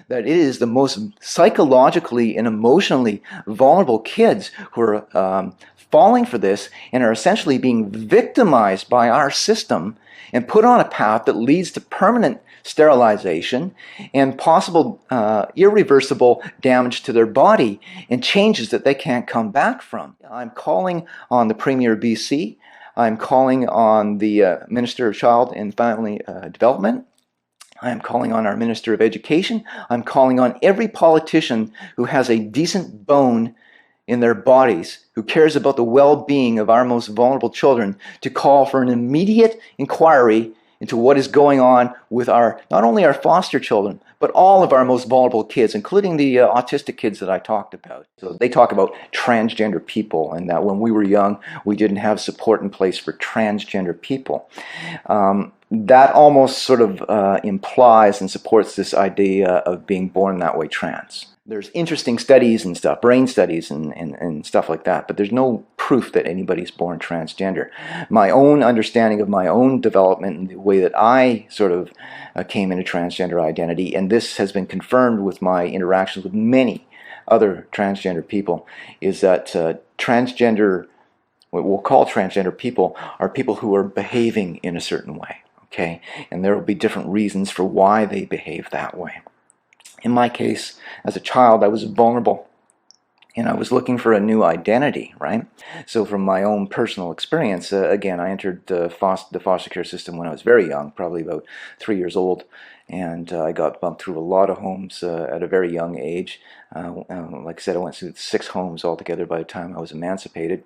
that it is the most psychologically and emotionally vulnerable kids who are falling for this and are essentially being victimized by our system and put on a path that leads to permanent sterilization and possible irreversible damage to their body and changes that they can't come back from. I'm calling on the Premier of BC. I'm calling on the Minister of Child and Family Development. I'm calling on our Minister of Education. I'm calling on every politician who has a decent bone in their bodies, who cares about the well-being of our most vulnerable children, to call for an immediate inquiry into what is going on with our, not only our foster children, but all of our most vulnerable kids, including the autistic kids that I talked about. So they talk about transgender people, and that when we were young, we didn't have support in place for transgender people. That almost sort of implies and supports this idea of being born that way trans. There's interesting studies and stuff, brain studies and stuff like that, but there's no proof that anybody's born transgender. My own understanding of my own development and the way that I sort of came into transgender identity, and this has been confirmed with my interactions with many other transgender people, is that transgender, what we'll call transgender people, are people who are behaving in a certain way, okay? And there will be different reasons for why they behave that way. In my case, as a child, I was vulnerable and I was looking for a new identity, right? So from my own personal experience, again, I entered the foster care system when I was very young, probably about 3 years old, and I got bumped through a lot of homes at a very young age. Like I said, I went through 6 homes altogether by the time I was emancipated.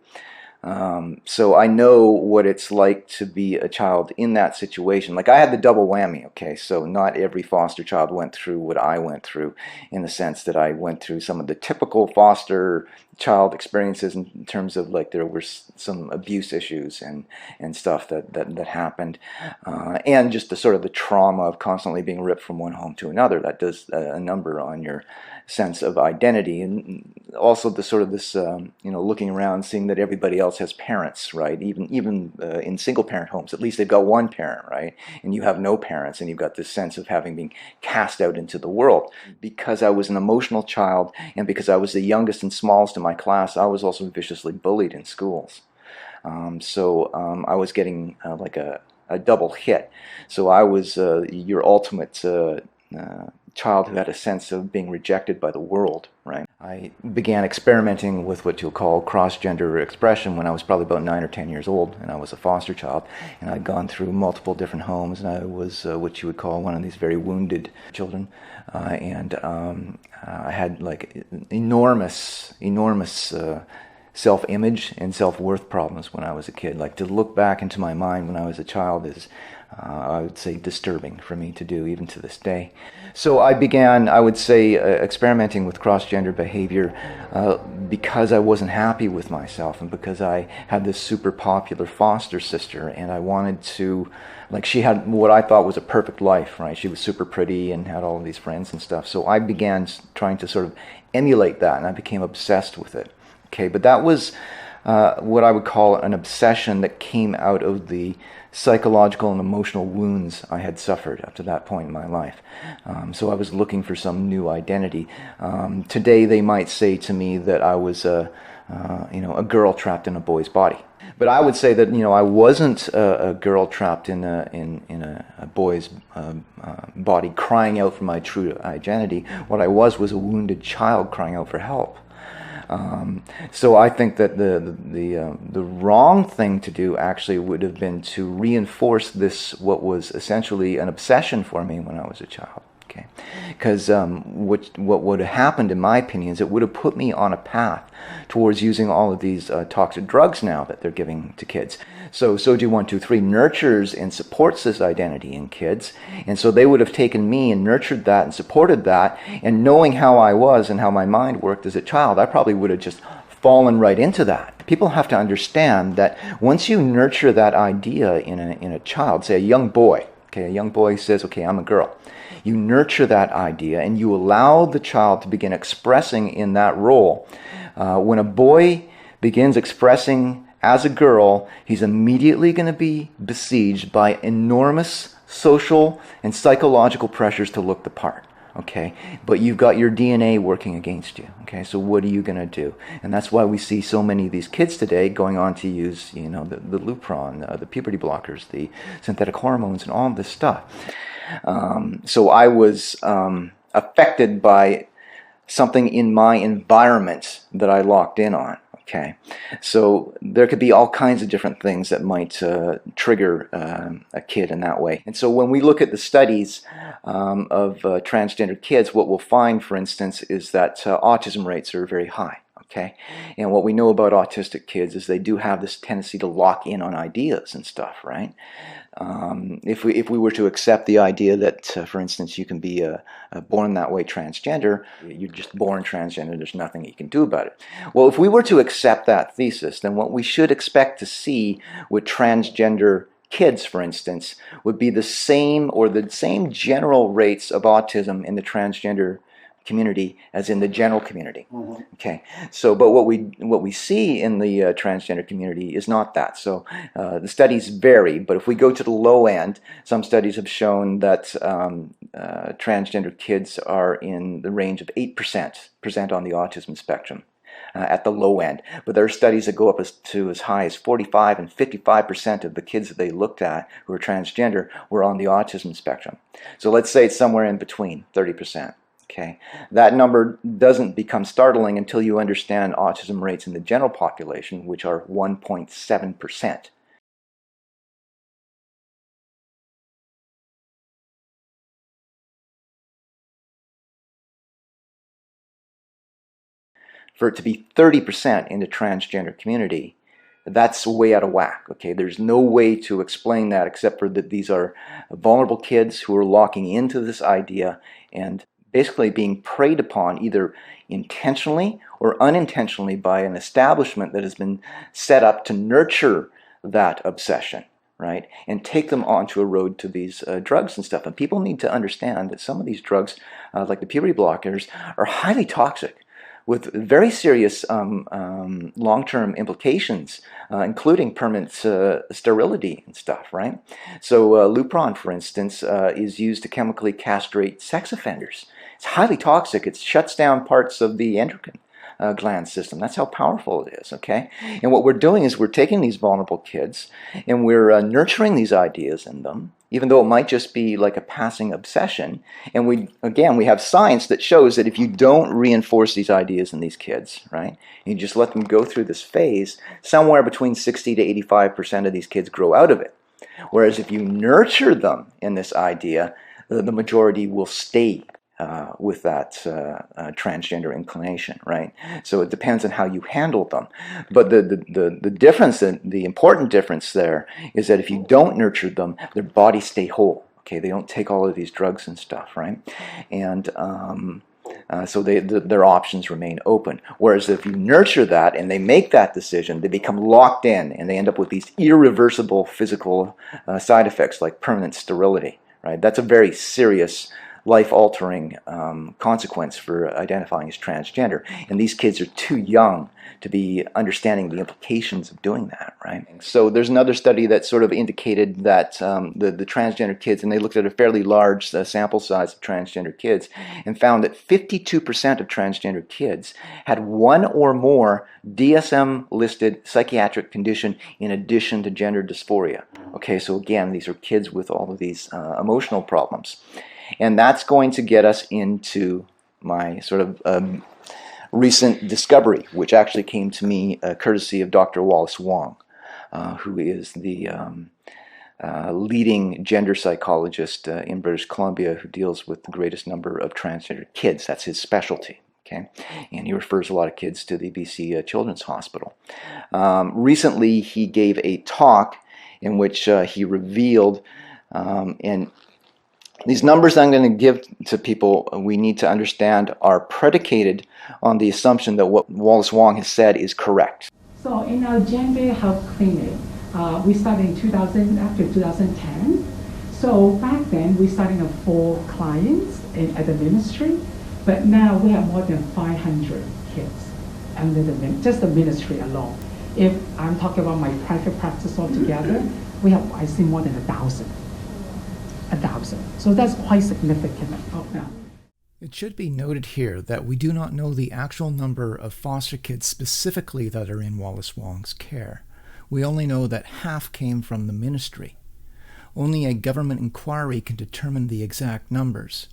So I know what it's like to be a child in that situation. Like I had the double whammy, okay? So not every foster child went through what I went through, in the sense that I went through some of the typical foster child experiences in terms of like there were some abuse issues and stuff that happened. And just the sort of the trauma of constantly being ripped from one home to another. That does a number on your sense of identity, and also the sort of this looking around, seeing that everybody else has parents, right? Even in single parent homes, at least they've got one parent, right? And you have no parents, and you've got this sense of having been cast out into the world. Because I was an emotional child, and because I was the youngest and smallest in my class, I was also viciously bullied in schools. So I was getting like a double hit. So I was your ultimate child who had a sense of being rejected by the world, right? I began experimenting with what you'll call cross-gender expression when I was probably about 9 or 10 years old, and I was a foster child, and I'd gone through multiple different homes, and I was what you would call one of these very wounded children, and I had like enormous self-image and self-worth problems when I was a kid. Like to look back into my mind when I was a child is, I would say, disturbing for me to do even to this day. So I began, I would say, experimenting with cross-gender behavior because I wasn't happy with myself, and because I had this super popular foster sister, and I wanted to, like, she had what I thought was a perfect life, right? She was super pretty and had all of these friends and stuff. So I began trying to sort of emulate that, and I became obsessed with it. Okay, but that was what I would call an obsession that came out of the psychological and emotional wounds I had suffered up to that point in my life. So I was looking for some new identity. Today they might say to me that I was a girl trapped in a boy's body. But I would say that I wasn't a girl trapped in a boy's body crying out for my true identity. What I was a wounded child crying out for help. So I think that the wrong thing to do actually would have been to reinforce this, what was essentially an obsession for me when I was a child. Okay, because what would have happened, in my opinion, is it would have put me on a path towards using all of these toxic drugs now that they're giving to kids. So SOGI 123 nurtures and supports this identity in kids, and so they would have taken me and nurtured that and supported that, and knowing how I was and how my mind worked as a child, I probably would have just fallen right into that. People have to understand that once you nurture that idea in a child, say a young boy, okay, a young boy says, okay, I'm a girl. You nurture that idea and you allow the child to begin expressing in that role. When a boy begins expressing as a girl, he's immediately going to be besieged by enormous social and psychological pressures to look the part. okay? But you've got your DNA working against you, okay? So what are you going to do? And that's why we see so many of these kids today going on to use, the Lupron, the puberty blockers, the synthetic hormones, and all this stuff. So I was affected by something in my environment that I locked in on. Okay, so there could be all kinds of different things that might trigger a kid in that way. And so when we look at the studies of transgender kids, what we'll find, for instance, is that autism rates are very high. Okay, and what we know about autistic kids is they do have this tendency to lock in on ideas and stuff, right? If we were to accept the idea that, for instance, you can be born that way transgender, you're just born transgender, there's nothing you can do about it. Well, if we were to accept that thesis, then what we should expect to see with transgender kids, for instance, would be the same general rates of autism in the transgender community as in the general community. Okay, so but what we see in the transgender community is not that. So the studies vary, but if we go to the low end, some studies have shown that transgender kids are in the range of 8% on the autism spectrum at the low end. But there are studies that go up to as high as 45 and 55% of the kids that they looked at who are transgender were on the autism spectrum. So let's say it's somewhere in between, 30%. Okay, that number doesn't become startling until you understand autism rates in the general population, which are 1.7%. For it to be 30% in the transgender community, that's way out of whack. Okay, there's no way to explain that except for that these are vulnerable kids who are locking into this idea and basically being preyed upon either intentionally or unintentionally by an establishment that has been set up to nurture that obsession, right? And take them onto a road to these drugs and stuff. And people need to understand that some of these drugs, like the puberty blockers, are highly toxic, with very serious long-term implications, including permanent sterility and stuff, right? So Lupron, for instance, is used to chemically castrate sex offenders. It's highly toxic. It shuts down parts of the endocrine gland system. That's how powerful it is, okay? And what we're doing is we're taking these vulnerable kids and we're nurturing these ideas in them, even though it might just be like a passing obsession. And we have science that shows that if you don't reinforce these ideas in these kids, right, you just let them go through this phase, somewhere between 60 to 85% of these kids grow out of it. Whereas if you nurture them in this idea, the majority will stay with that transgender inclination, right? So it depends on how you handle them. But the difference, the important difference there is that if you don't nurture them, their bodies stay whole. Okay, they don't take all of these drugs and stuff, right? And so their options remain open. Whereas if you nurture that and they make that decision, they become locked in and they end up with these irreversible physical side effects like permanent sterility, right? That's a very serious life-altering consequence for identifying as transgender. And these kids are too young to be understanding the implications of doing that, right? So there's another study that sort of indicated that the transgender kids, and they looked at a fairly large sample size of transgender kids, and found that 52% of transgender kids had one or more DSM-listed psychiatric condition in addition to gender dysphoria. Okay, so again, these are kids with all of these emotional problems. And that's going to get us into my sort of recent discovery, which actually came to me courtesy of Dr. Wallace Wong, who is the leading gender psychologist in British Columbia who deals with the greatest number of transgender kids. That's his specialty. Okay, and he refers a lot of kids to the BC Children's Hospital. Recently, he gave a talk in which he revealed, and these numbers I'm going to give to people, we need to understand, are predicated on the assumption that what Wallace Wong has said is correct. So in our gender health clinic, we started in 2000, after 2010. So back then, we started with 4 clients at the ministry, but now we have more than 500 kids under just the ministry alone. If I'm talking about my private practice altogether, I see more than 1,000. 1,000. So that's quite significant now. It should be noted here that we do not know the actual number of foster kids specifically that are in Wallace Wong's care. We only know that half came from the ministry. Only a government inquiry can determine the exact numbers.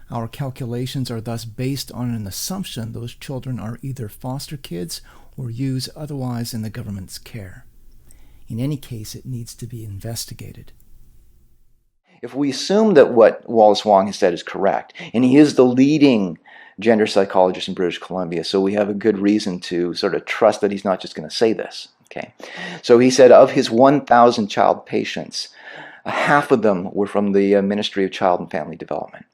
Our calculations are thus based on an assumption those children are either foster kids or use otherwise in the government's care. In any case, it needs to be investigated. If we assume that what Wallace Wong has said is correct, and he is the leading gender psychologist in British Columbia, so we have a good reason to sort of trust that he's not just going to say this. Okay, so he said of his 1,000 child patients, half of them were from the Ministry of Child and Family Development.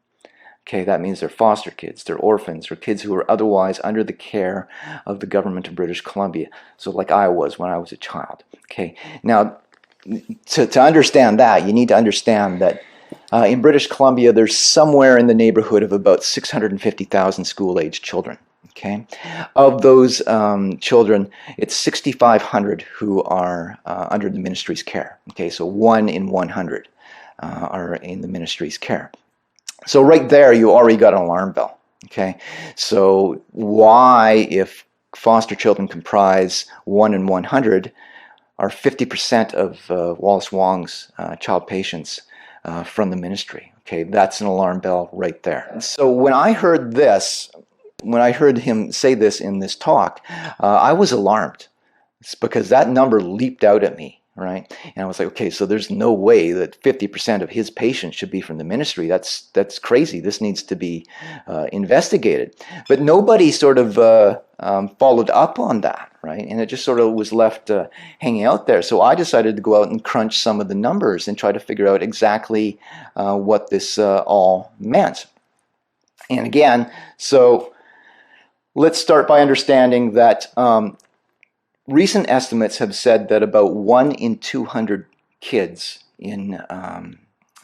Okay, that means they're foster kids, they're orphans, or kids who are otherwise under the care of the government of British Columbia. So like I was when I was a child. Okay, now to understand that, you need to understand that in British Columbia, there's somewhere in the neighborhood of about 650,000 school-age children. Okay, of those children, it's 6,500 who are under the ministry's care. Okay, so 1 in 100 are in the ministry's care. So right there, you already got an alarm bell. Okay, so why, if foster children comprise 1 in 100, are 50% of Wallace Wong's child patients from the ministry? Okay, that's an alarm bell right there. So when I heard this, when I heard him say this in this talk, I was alarmed. It's because that number leaped out at me, right? And I was like, okay, so there's no way that 50% of his patients should be from the ministry. That's crazy. This needs to be investigated. But nobody sort of followed up on that, right? And it just sort of was left hanging out there. So I decided to go out and crunch some of the numbers and try to figure out exactly what this all meant. And again, so let's start by understanding that recent estimates have said that about 1 in 200 kids in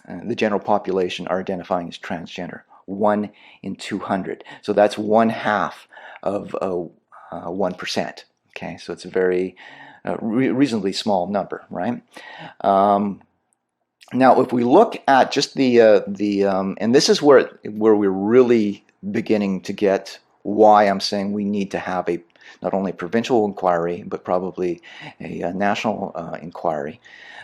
the general population are identifying as transgender. 1 in 200. So that's 1/2 of 1%. Okay, so it's a very reasonably small number, right? Now, if we look at just and this is where we're really beginning to get why I'm saying we need to have not only a provincial inquiry, but probably a national inquiry.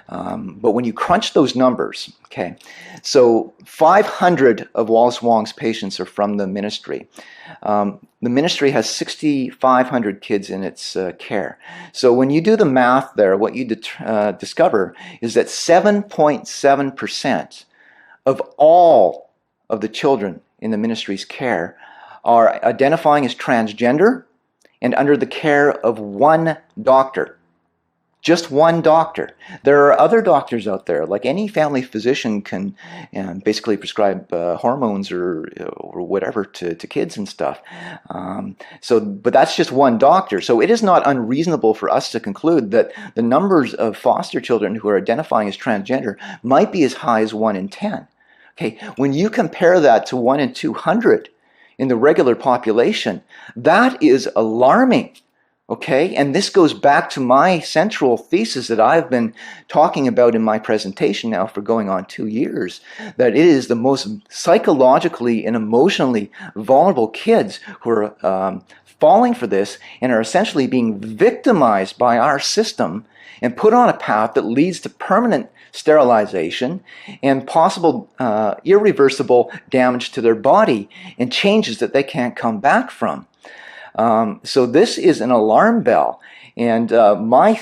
But when you crunch those numbers, okay, so 500 of Wallace Wong's patients are from the ministry. The ministry has 6,500 kids in its care. So when you do the math there, what you discover is that 7.7% of all of the children in the ministry's care are identifying as transgender and under the care of one doctor. Just one doctor. There are other doctors out there, like any family physician can basically prescribe hormones or whatever to kids and stuff. But that's just one doctor. So it is not unreasonable for us to conclude that the numbers of foster children who are identifying as transgender might be as high as 1 in 10. Okay, when you compare that to 1 in 200 in the regular population, that is alarming. Okay, and this goes back to my central thesis that I've been talking about in my presentation now for going on 2 years, that it is the most psychologically and emotionally vulnerable kids who are falling for this and are essentially being victimized by our system and put on a path that leads to permanent sterilization and possible irreversible damage to their body and changes that they can't come back from. So this is an alarm bell, and my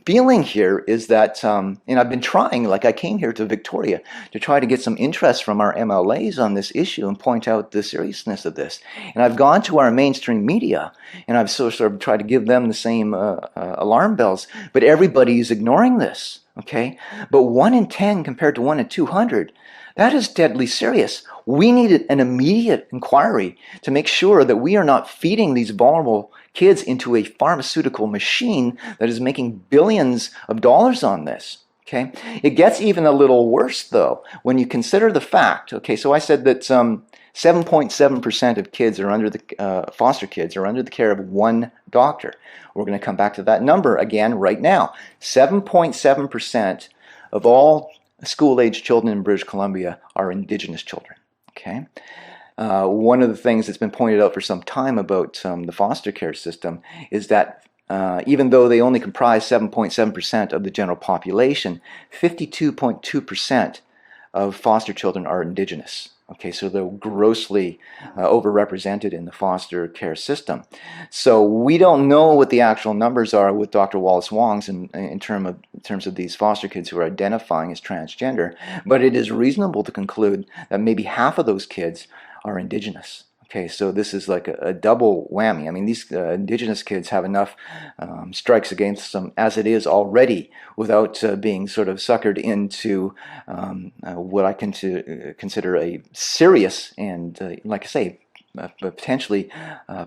feeling here is that, and I've been trying, like I came here to Victoria to try to get some interest from our MLAs on this issue and point out the seriousness of this. And I've gone to our mainstream media, and I've sort of tried to give them the same alarm bells, but everybody is ignoring this, okay? But 1 in 10 compared to 1 in 200, that is deadly serious. We needed an immediate inquiry to make sure that we are not feeding these vulnerable kids into a pharmaceutical machine that is making billions of dollars on this. Okay, it gets even a little worse though when you consider the fact. Okay, so I said that 7.7% of kids are under the foster kids are under the care of one doctor. We're going to come back to that number again right now. 7.7% of all school-age children in British Columbia are indigenous children. Okay. One of the things that's been pointed out for some time about the foster care system is that even though they only comprise 7.7% of the general population, 52.2% of foster children are indigenous. Okay, so they're grossly overrepresented in the foster care system. So we don't know what the actual numbers are with Dr. Wallace Wong's in terms of these foster kids who are identifying as transgender, but it is reasonable to conclude that maybe half of those kids are indigenous. Okay, so this is like a double whammy. I mean, these indigenous kids have enough strikes against them as it is already without being sort of suckered into what I consider a serious and, like I say, potentially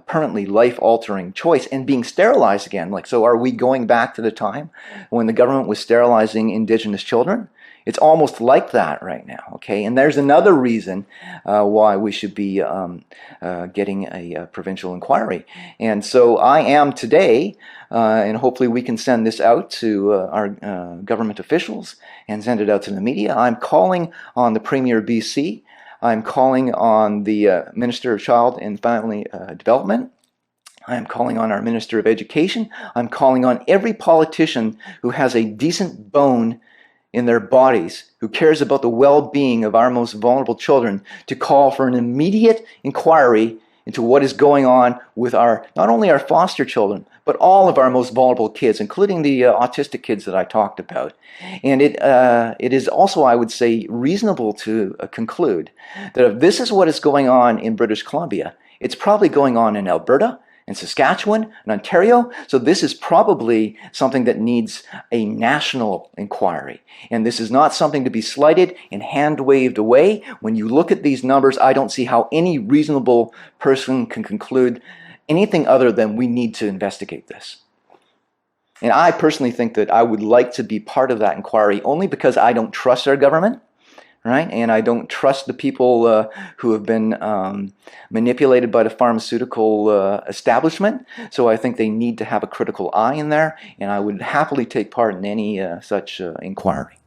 permanently life-altering choice and being sterilized again. Like, so are we going back to the time when the government was sterilizing indigenous children? It's almost like that right now, okay? And there's another reason why we should be getting a provincial inquiry. And so I am today, and hopefully we can send this out to our government officials and send it out to the media. I'm calling on the Premier of BC. I'm calling on the Minister of Child and Family Development. I'm calling on our Minister of Education. I'm calling on every politician who has a decent bone in their bodies, who cares about the well-being of our most vulnerable children, to call for an immediate inquiry into what is going on with not only our foster children, but all of our most vulnerable kids, including the autistic kids that I talked about. And it is also, I would say, reasonable to conclude that if this is what is going on in British Columbia, it's probably going on in Alberta, in Saskatchewan, in Ontario. So this is probably something that needs a national inquiry. And this is not something to be slighted and hand-waved away. When you look at these numbers, I don't see how any reasonable person can conclude anything other than we need to investigate this. And I personally think that I would like to be part of that inquiry only because I don't trust our government. Right? And I don't trust the people who have been manipulated by the pharmaceutical establishment. So I think they need to have a critical eye in there, and I would happily take part in any such inquiry.